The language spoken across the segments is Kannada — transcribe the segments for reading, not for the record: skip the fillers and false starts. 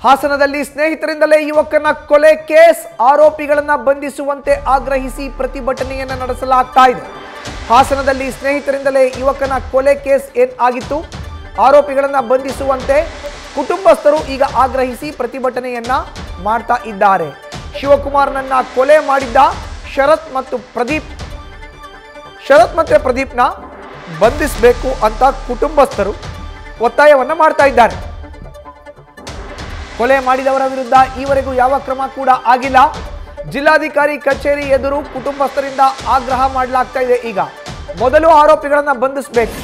ಹಾಸನದಲ್ಲಿ ಸ್ನೇಹಿತರಿಂದಲೇ ಯುವಕನ ಕೊಲೆ ಕೇಸ್ ಆರೋಪಿಗಳನ್ನು ಬಂಧಿಸುವಂತೆ ಆಗ್ರಹಿಸಿ ಪ್ರತಿಭಟನೆಯನ್ನು ನಡೆಸಲಾಗ್ತಾ ಇದೆ. ಹಾಸನದಲ್ಲಿ ಸ್ನೇಹಿತರಿಂದಲೇ ಯುವಕನ ಕೊಲೆ ಕೇಸ್ ಆಗಿತ್ತು. ಆರೋಪಿಗಳನ್ನು ಬಂಧಿಸುವಂತೆ ಕುಟುಂಬಸ್ಥರು ಈಗ ಆಗ್ರಹಿಸಿ ಪ್ರತಿಭಟನೆಯನ್ನ ಮಾಡ್ತಾ ಇದ್ದಾರೆ. ಶಿವಕುಮಾರ್ನನ್ನ ಕೊಲೆ ಮಾಡಿದ್ದ ಶರತ್ ಮತ್ತು ಪ್ರದೀಪ್ನ ಬಂಧಿಸಬೇಕು ಅಂತ ಕುಟುಂಬಸ್ಥರು ಒತ್ತಾಯವನ್ನ ಮಾಡ್ತಾ ಇದ್ದಾರೆ. ಕೊಲೆ ಮಾಡಿದವರ ವಿರುದ್ಧ ಈವರೆಗೂ ಯಾವ ಕ್ರಮ ಕೂಡ ಆಗಿಲ್ಲ. ಜಿಲ್ಲಾಧಿಕಾರಿ ಕಚೇರಿ ಎದುರು ಕುಟುಂಬಸ್ಥರಿಂದ ಆಗ್ರಹ ಮಾಡಲಾಗ್ತಾ ಇದೆ. ಈಗ ಮೊದಲು ಆರೋಪಿಗಳನ್ನ ಬಂಧಿಸಬೇಕು.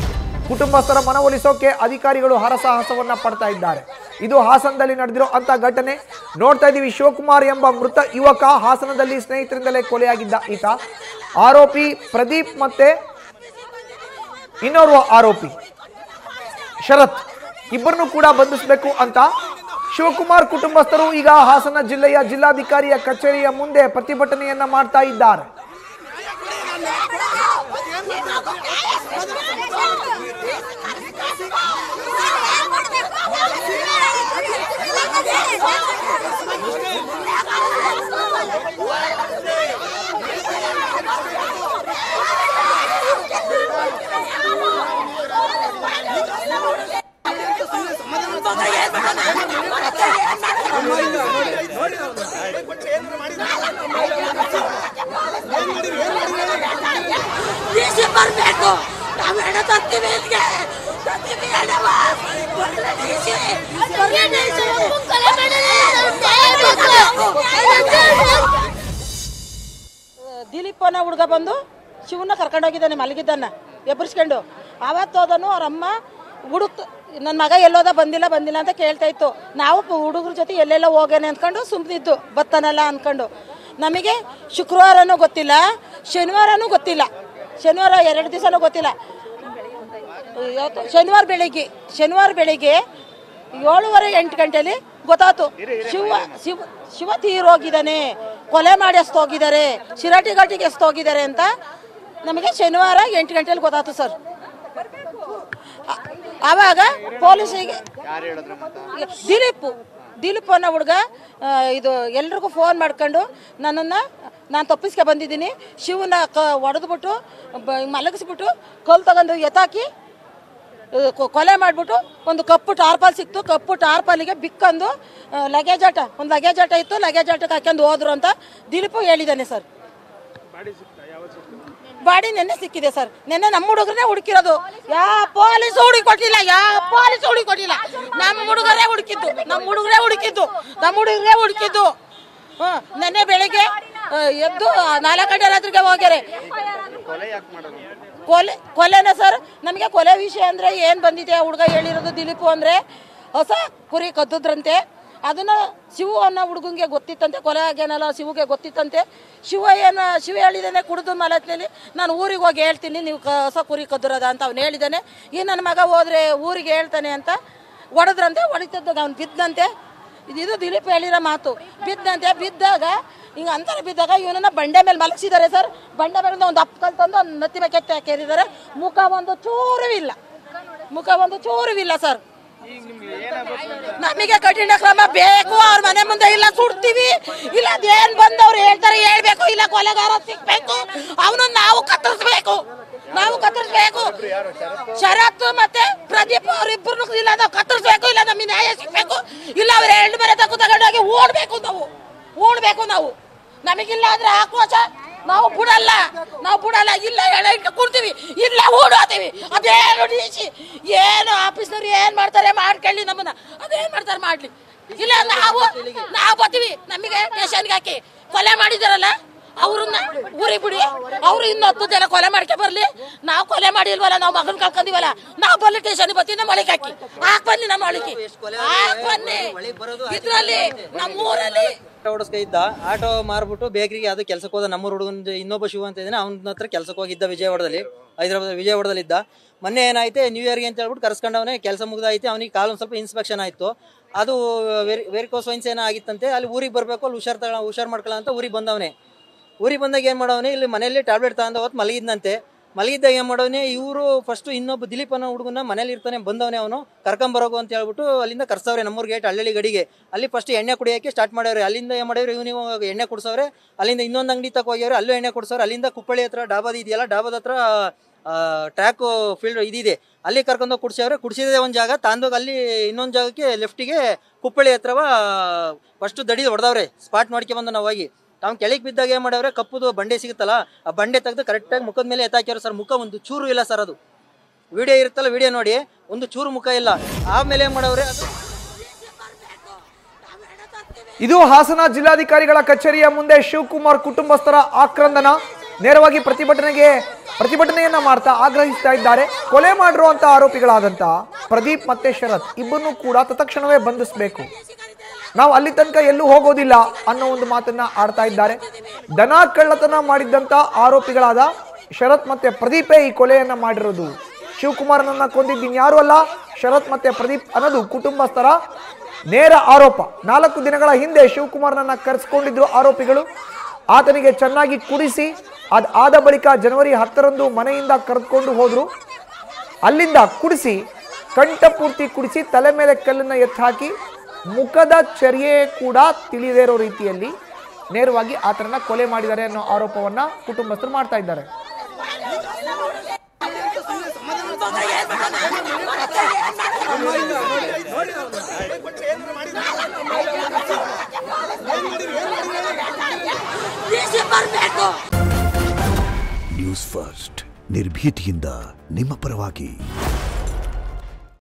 ಕುಟುಂಬಸ್ಥರ ಮನವೊಲಿಸೋಕೆ ಅಧಿಕಾರಿಗಳು ಹರಸಾಹಸವನ್ನ ಪಡ್ತಾ ಇದ್ದಾರೆ. ಇದು ಹಾಸನದಲ್ಲಿ ನಡೆದಿರೋ ಅಂತ ಘಟನೆ ನೋಡ್ತಾ ಇದ್ದೀವಿ. ಶಿವಕುಮಾರ್ ಎಂಬ ಮೃತ ಯುವಕ ಹಾಸನದಲ್ಲಿ ಸ್ನೇಹಿತರಿಂದಲೇ ಕೊಲೆಯಾಗಿದ್ದ ಈತ. ಆರೋಪಿ ಪ್ರದೀಪ್ ಮತ್ತೆ ಇನ್ನೋರ್ವ ಆರೋಪಿ ಶರತ್ ಇಬ್ಬರನ್ನು ಕೂಡ ಬಂಧಿಸಬೇಕು ಅಂತ ಶಿವಕುಮಾರ್ ಕುಟುಂಬಸ್ಥರು ಈಗ ಹಾಸನ ಜಿಲ್ಲೆಯ ಜಿಲ್ಲಾಧಿಕಾರಿಯ ಕಚೇರಿಯ ಮುಂದೆ ಪ್ರತಿಭಟನೆಯನ್ನ ಮಾಡ್ತಾ ಇದ್ದಾರೆ. ದಿಲೀಪನ ಹುಡುಗ ಬಂದು ಶಿವನ ಕರ್ಕೊಂಡೋಗಿದ್ದಾನೆ, ಮಲಗಿದ್ದಾನ ಎಬ್ಬರಿಸ್ಕೊಂಡು. ಆವತ್ತು ಹೋದನು ಅವ್ರ ಅಮ್ಮ ಹುಡುಕ್ ನನ್ನ ಮಗ ಎಲ್ಲೋದ ಬಂದಿಲ್ಲ ಅಂತ ಕೇಳ್ತಾ ಇತ್ತು. ನಾವು ಹುಡುಗರ ಜೊತೆ ಎಲ್ಲೆಲ್ಲ ಹೋಗೇನೆ ಅಂದ್ಕೊಂಡು ಸುಮ್ಮನಿದ್ದು, ಬತ್ತಾನಲ್ಲ ಅಂದ್ಕೊಂಡು. ನಮಗೆ ಶುಕ್ರವಾರನೂ ಗೊತ್ತಿಲ್ಲ, ಶನಿವಾರನೂ ಗೊತ್ತಿಲ್ಲ, ಶನಿವಾರ 2 ದಿವಸನೂ ಗೊತ್ತಿಲ್ಲ. ಶನಿವಾರ ಬೆಳಿಗ್ಗೆ 7:30-8 ಗಂಟೆಯಲ್ಲಿ ಗೊತ್ತಾಯ್ತು ಶಿವ ತೀರೋಗಿದ್ದಾನೆ, ಕೊಲೆ ಮಾಡಿ ಎಸ್ತೋಗಿದ್ದಾರೆ, ಶಿರಾಟಿ ಘಾಟಿಗೆ ಎಸ್ತೋಗಿದ್ದಾರೆ ಅಂತ ನಮಗೆ ಶನಿವಾರ 8 ಗಂಟೆಯಲ್ಲಿ ಗೊತ್ತಾಯ್ತು ಸರ್. ಆವಾಗ ಪೊಲೀಸಿಗೆ ದಿಲೀಪ್ ಅನ್ನೋ ಹುಡುಗ ಇದು ಎಲ್ರಿಗೂ ಫೋನ್ ಮಾಡ್ಕೊಂಡು ನಾನು ತಪ್ಪಿಸ್ಕೆ ಬಂದಿದ್ದೀನಿ, ಶಿವನ ಹೊಡೆದ್ಬಿಟ್ಟು ಮಲಗಿಸ್ಬಿಟ್ಟು ಕಲ್ಲು ತಗೊಂಡು ಎತ್ತಾಕಿ ಕೊಲೆ ಮಾಡಿಬಿಟ್ಟು ಒಂದು ಕಪ್ಪು ಟಾರ್ಪಲ್ ಸಿಕ್ತು, ಕಪ್ಪು ಟಾರ್ಪಲ್ಲಿಗೆ ಬಿಕ್ಕಂದು ಒಂದು ಲಗೇಜ್ ಆಟ ಇತ್ತು, ಲಗೇಜ್ ಆಟಕ್ಕೆ ಹಾಕೊಂಡು ಹೋದ್ರು ಅಂತ ದಿಲೀಪ್ ಹೇಳಿದ್ದಾನೆ ಸರ್. ಬಾಡಿ ನೆನ್ನೆ ಸಿಕ್ಕಿದೆ ಸರ್. ನೆನ್ನೆ ನಮ್ಮ ಹುಡುಗರನ್ನೇ ಹುಡುಕಿರೋದು, ಯಾವ ಪೊಲೀಸ್ ಹುಡುಕೊಟ್ಟಿಲ್ಲ. ನಮ್ಮ ಹುಡುಗರೇ ಹುಡುಕಿದ್ದು. ನೆನ್ನೆ ಬೆಳಿಗ್ಗೆ ಎದ್ದು 4 ಗಂಟೆ ರಾತ್ರಿಗೆ ಹೋಗ್ಯಾರೆ. ಕೊಲೆನ ಸರ್. ನಮಗೆ ಕೊಲೆ ವಿಷಯ ಅಂದ್ರೆ ಏನ್ ಬಂದಿದೆ ಹುಡುಗ ಹೇಳಿರೋದು ದಿಲೀಪ್ ಅಂದ್ರೆ ಹೊಸ ಕುರಿ ಕದ್ದಿದ್ರಂತೆ. ಅದನ್ನ ಶಿವ ಅನ್ನೋ ಹುಡುಗಂಗೆ ಗೊತ್ತಿತ್ತಂತೆ, ಕೊಲೆ ಆಗ್ಯಾನಲ್ಲ ಶಿವಗೆ ಗೊತ್ತಿತ್ತಂತೆ. ಶಿವ ಹೇಳಿದಾನೆ ಕುಡಿದು ಮಲತ್ನಲ್ಲಿ ನಾನು ಊರಿಗೆ ಹೋಗಿ ಹೇಳ್ತೀನಿ ನೀವು ಹೊಸ ಕುರಿ ಕದ್ದಿರೋದ ಅಂತ ಅವ್ನು ಹೇಳಿದಾನೆ. ಈ ನನ್ನ ಮಗ ಹೋದ್ರೆ ಊರಿಗೆ ಹೇಳ್ತಾನೆ ಅಂತ ಹೊಡೆದ್ರಂತೆ. ಹೊಡಿತದ್ದಾಗ ಅವ್ನು ಬಿದ್ದಂತೆ. ಇದು ದಿಲೀಪ್ ಹೇಳಿರೋ ಮಾತು. ಬಿದ್ದಾಗ ಹಿಂಗೆ ಅಂತರ ಬಿದ್ದಾಗ ಇವನನ್ನ ಬಂಡೆ ಮೇಲೆ ಮಲಗಿಸಿದ್ದಾರೆ ಸರ್. ಬಂಡೆ ಮೇಲೆ ಒಂದು ಕಲ್ ತಂದು ಒಂದು ನತ್ತಿ ಮೇಲೆ ಕೆತ್ತಿ ಹಾಕಿದ್ದಾರೆ. ಮುಖ ಒಂದು ಚೂರು ಇಲ್ಲ ಸರ್. ನಮಗೆ ಕಠಿಣ ಕ್ರಮ ಬೇಕು. ಅವ್ರ ಮನೆ ಮುಂದೆ ಇಲ್ಲ ಸುಡ್ತೀವಿ, ಇಲ್ಲ ಅದೇನ್ ಬಂದವ್ರು ಹೇಳ್ಬೇಕು, ಇಲ್ಲ ಕೊಲೆಗಾರ ಸಿಕ್ಬೇಕು, ಅವನು ನಾವು ಕತ್ತರಿಸ್ಬೇಕು. ಶರತ್ ಮತ್ತೆ ಪ್ರದೀಪ್ ಅವ್ರಿಬ್ರು ಇಲ್ಲ ನಾವು ಕತ್ತರಿಸ್ಬೇಕು, ಇಲ್ಲ ನಮಗೆ ನ್ಯಾಯ ಸಿಗ್ಬೇಕು, ಇಲ್ಲ ಅವ್ರ 2 ಮನೆ ತಗೊಂಡೋಗಿ ಓಡ್ಬೇಕು ನಾವು. ನಮಗಿಲ್ಲ ಅಂದ್ರೆ ಆಕ್ರೋಶ ನಾವು ಬಿಡಲ್ಲ. ಇಲ್ಲ ಇಟ್ಟು ಕೊಡ್ತೀವಿ, ಇಲ್ಲ ಓಡೋತೀವಿ. ಅದೇನು ಡಿಸಿ ಏನು ಆಫೀಸ್ನವ್ರು ಏನ್ ಮಾಡ್ತಾರೆ ಮಾಡ್ಕೊಳ್ಳಿ, ನಮ್ಮನ್ನ ಅದೇನ್ ಮಾಡ್ತಾರೆ ಮಾಡ್ಲಿ. ಇಲ್ಲ ನಾವು ಬರ್ತೀವಿ. ನಮಗೆ ಸ್ಟೇಷನ್ಗೆ ಹಾಕಿ ಕೊಲೆ ಮಾಡಿದಾರಲ್ಲ ಅವ್ರನ್ನ ಊರಿಗೆ ಬಿಡಿ. ಅವ್ರು 10 ಜನ ಕೊಲೆ ಮಾಡ್ಕೆ ಬರ್ಲಿ. ನಾವು ಕೊಲೆ ಮಾಡಿಲ್ವಲ್ಲ, ನಾವು ಮಗನ್ ಕಳ್ಕೊಂಡಿವಲ್ಲ, ನಾವು ಬರ್ಲಿ ಸ್ಟೇಷನ್ ಬರ್ತೀವಿ. ನಮ್ಮ ಒಳಗೆ ಹಾಕಿ ನಮ್ಮ ಒಳಗೆ ಬನ್ನಿ. ಇದ್ರಲ್ಲಿ ನಮ್ಮೂರಲ್ಲಿ ಓಡಿಸ್ಕೊ ಇದ್ದ. ಆಟೋ ಮಾರ್ಬಿಟ್ಟು ಬೇಕರಿಗೆ ಅದು ಕೆಲಸಕ್ಕೆ ಹೋದ. ನಮ್ಮೂರು ಹುಡುಗನ ಇನ್ನೊಬ್ಬ ಶಿವ ಅಂತ ಇದ್ದಾನೆ, ಅವನ ಹತ್ರ ಕೆಲಸಕ್ಕೆ ಹೋಗಿದ್ದ ವಿಜಯವಾಡದಲ್ಲಿ ಇದ್ದ. ಮೊನ್ನೆ ಏನಾಯ್ತು, ನ್ಯೂ ಇಯರ್ಗೆ ಅಂತ ಹೇಳ್ಬಿಟ್ಟು ಕರ್ಸ್ಕೊಂಡವನೇ. ಕೆಲಸ ಮುಗ್ದಾಯ್ತು, ಅವನಿಗೆ ಕಾಲೊಂದು ಸ್ವಲ್ಪ ಇನ್ಸ್ಪೆಕ್ಷನ್ ಆಯಿತು. ಅದು ವೆರಿಕೋಸ್ ವೈನ್ಸ್ ಏನೋ ಆಗಿತ್ತಂತೆ. ಅಲ್ಲಿ ಊರಿಗೆ ಬರಬೇಕು, ಅಲ್ಲಿ ಹುಷಾರ್ ಮಾಡ್ಕೊಳ್ಳೋ ಅಂತ ಊರಿಗೆ ಬಂದವನೇ. ಊರಿಗೆ ಬಂದಾಗ ಏನು ಮಾಡವನೇ, ಇಲ್ಲಿ ಮನೆಯಲ್ಲಿ ಟ್ಯಾಬ್ಲೆಟ್ ತಗೊಂಡು ಹೊತ್ತು ಮಲಗಿದ್ನಂತೆ. ಮಲಗಿದ್ದಾಗ ಏನು ಮಾಡೋನೆ ಇವರು ಫಸ್ಟ್ ಇನ್ನೊಬ್ಬ ದಿಲೀಪ್ ಅನ್ನೋ ಹುಡುಗನ ಮನೇಲಿ ಇರ್ತಾನೆ ಬಂದವನೇ ಅವನು ಕರ್ಕೊಂಬರೋಗು ಅಂತ ಹೇಳ್ಬಿಟ್ಟು ಅಲ್ಲಿಂದ ಕರ್ಸವ್ರೆ ನಮ್ಮೂರು ಗೇಟ್ ಹಳ್ಳಿ ಗಡಿಗೆ ಅಲ್ಲಿ ಫಸ್ಟ್ ಎಣ್ಣೆ ಕುಡಿಯೋಕ್ಕೆ ಸ್ಟಾರ್ಟ್ ಮಾಡ್ಯವ್ರೆ ಅಲ್ಲಿಂದ ಏನು ಮಾಡ್ಯವ್ರೆ ನೀವು ಎಣ್ಣೆ ಕುಡಿಸೋರೆ ಅಲ್ಲಿಂದ ಇನ್ನೊಂದು ಅಂಗಡಿ ತಕ ಹೋಗ್ಯವ್ರೆ ಅಲ್ಲೂ ಎಣ್ಣೆ ಕುಡಿಸೋರು ಅಲ್ಲಿಂದ ಕುಪ್ಪಳ್ಳಿ ಹತ್ರ ಡಾಬಾದ ಇದೆಯಲ್ಲ ಡಾಬಾದ ಹತ್ರ ಟ್ರ್ಯಾಕ್ ಫೀಲ್ಡ್ ಇದಿದೆ ಅಲ್ಲಿ ಕರ್ಕೊಂಡೋಗಿ ಕುಡಿಸವ್ರೆ ಕುಡಿಸಿದೆ ಒಂದು ಜಾಗ ತಾಂದೋಗಿ ಅಲ್ಲಿ ಇನ್ನೊಂದು ಜಾಗಕ್ಕೆ ಲೆಫ್ಟಿಗೆ ಕುಪ್ಪಳ್ಳಿ ಹತ್ರವ ಫಸ್ಟ್ ದಡಿ ಹೊಡೆದವ್ರೆ ಸ್ಪಾಟ್ ಮಾಡ್ಕೊಂಬಂದು ನಾವು ಹೋಗಿ ಅವ್ನು ಕೆಳಗೆ ಬಿದ್ದಾಗ ಏನು ಮಾಡವ್ರೆ ಕಪ್ಪುದು ಬಂಡೆ ಸಿಗುತ್ತಲ್ಲ ಆ ಬಂಡೆ ತೆಗೆದು ಕರೆಕ್ಟಾಗಿ ಮುಖದ ಮೇಲೆ ಎತ್ತಾಕ್ಯಾರ ಸರ್ ಮುಖ ಒಂದು ಚೂರು ಇಲ್ಲ ಸರ್ ಅದು ವಿಡಿಯೋ ಇರುತ್ತಲ್ಲ ವಿಡಿಯೋ ನೋಡಿ ಒಂದು ಚೂರು ಮುಖ ಇಲ್ಲ ಆಮೇಲೆ ಏನು ಮಾಡವ್ರೆ ಅದು ಇದು ಹಾಸನ ಜಿಲ್ಲಾಧಿಕಾರಿಗಳ ಕಚೇರಿಯ ಮುಂದೆ ಶಿವಕುಮಾರ್ ಕುಟುಂಬಸ್ಥರ ಆಕ್ರಂದನ ನೇರವಾಗಿ ಪ್ರತಿಭಟನೆಯನ್ನ ಮಾಡ್ತಾ ಆಗ್ರಹಿಸ್ತಾ ಇದ್ದಾರೆ. ಕೊಲೆ ಮಾಡಿರುವಂತ ಆರೋಪಿಗಳಾದಂತ ಪ್ರದೀಪ್ ಮತ್ತೆ ಶರತ್ ಇಬ್ಬರನ್ನು ಕೂಡ ತತ್ಕ್ಷಣವೇ ಬಂಧಿಸಬೇಕು, ನಾವು ಅಲ್ಲಿ ತನಕ ಎಲ್ಲೂ ಹೋಗೋದಿಲ್ಲ ಅನ್ನೋ ಒಂದು ಮಾತನ್ನ ಆಡ್ತಾ ಇದ್ದಾರೆ. ದನ ಕಳ್ಳತನ ಮಾಡಿದ್ದಂತ ಆರೋಪಿಗಳಾದ ಶರತ್ ಮತ್ತೆ ಪ್ರದೀಪೇ ಈ ಕೊಲೆಯನ್ನ ಮಾಡಿರೋದು. ಶಿವಕುಮಾರನನ್ನ ಕೊಂದಿದ್ದೀನಿ ಯಾರು ಅಲ್ಲ, ಶರತ್ ಮತ್ತೆ ಪ್ರದೀಪ್ ಅನ್ನೋದು ಕುಟುಂಬಸ್ಥರ ನೇರ ಆರೋಪ. 4 ದಿನಗಳ ಹಿಂದೆ ಶಿವಕುಮಾರನನ್ನ ಕರೆಸ್ಕೊಂಡಿದ್ರು ಆರೋಪಿಗಳು. ಆತನಿಗೆ ಚೆನ್ನಾಗಿ ಕುಡಿಸಿ ಆದ ಬಳಿಕ ಜನವರಿ 10ರಂದು ಮನೆಯಿಂದ ಕರೆದುಕೊಂಡು ಹೋದ್ರು. ಅಲ್ಲಿಂದ ಕುಡಿಸಿ ಕಂಠಪೂರ್ತಿ ಕುಡಿಸಿ ತಲೆ ಮೇಲೆ ಕಲ್ಲನ್ನ ಎತ್ತಾಕಿ ಮುಖದ ಚರ್ಯೆ ಕೂಡ ತಿಳಿದೇ ಇರೋ ರೀತಿಯಲ್ಲಿ ನೇರವಾಗಿ ಆತನನ್ನ ಕೊಲೆ ಮಾಡಿದ್ದಾರೆ ಅನ್ನೋ ಆರೋಪವನ್ನ ಕುಟುಂಬಸ್ಥರು ಮಾಡ್ತಾ ಇದ್ದಾರೆ. ನ್ಯೂಸ್ ಫಸ್ಟ್ ನಿರ್ಭೀತಿಯಿಂದ ನಿಮ್ಮ ಪರವಾಗಿ.